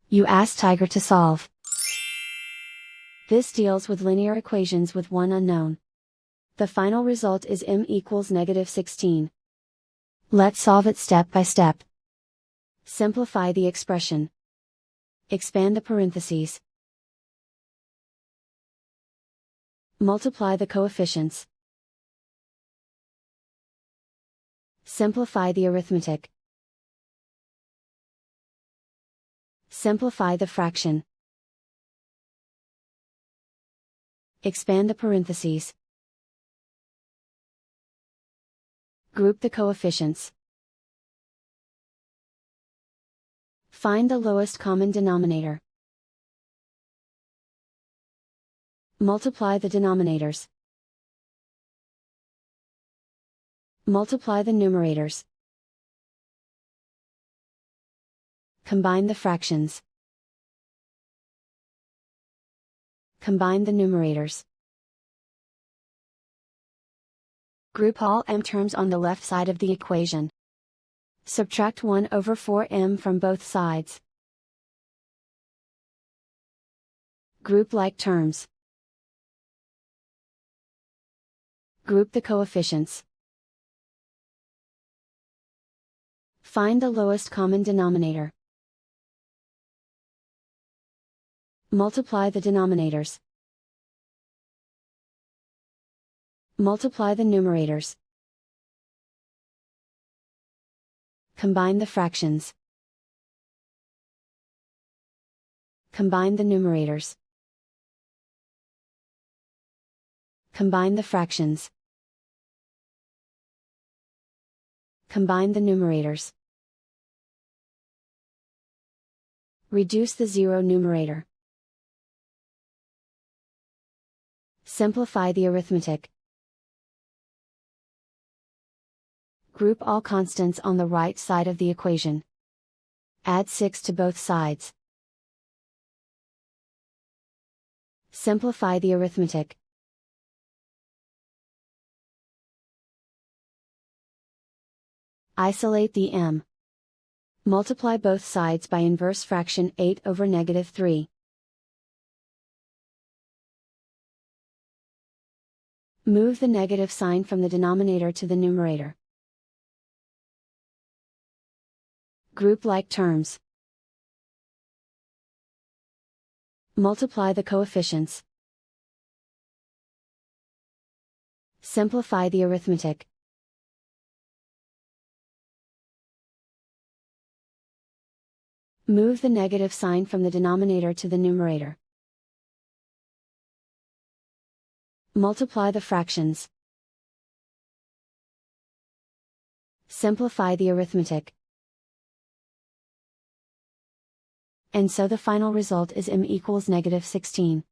You ask Tiger to solve. This deals with linear equations with one unknown. The final result is m equals -16. Let's solve it step by step. Simplify the expression. Expand the parentheses. Multiply the coefficients. Simplify the arithmetic. Simplify the fraction. Expand the parentheses. Group the coefficients. Find the lowest common denominator. Multiply the denominators. Multiply the numerators. Combine the fractions. Combine the numerators. Group all m terms on the left side of the equation. Subtract 1 over 4m from both sides. Group like terms. Group the coefficients. Find the lowest common denominator. Multiply the denominators. Multiply the numerators. Combine the fractions. Combine the numerators. Combine the fractions. Combine the numerators. Reduce the zero numerator. Simplify the arithmetic. Group all constants on the right side of the equation. Add 6 to both sides. Simplify the arithmetic. Isolate the m. Multiply both sides by inverse fraction 8 over -3. Move the negative sign from the denominator to the numerator. Group like terms. Multiply the coefficients. Simplify the arithmetic. Move the negative sign from the denominator to the numerator. Multiply the fractions. Simplify the arithmetic. And so the final result is m equals -16.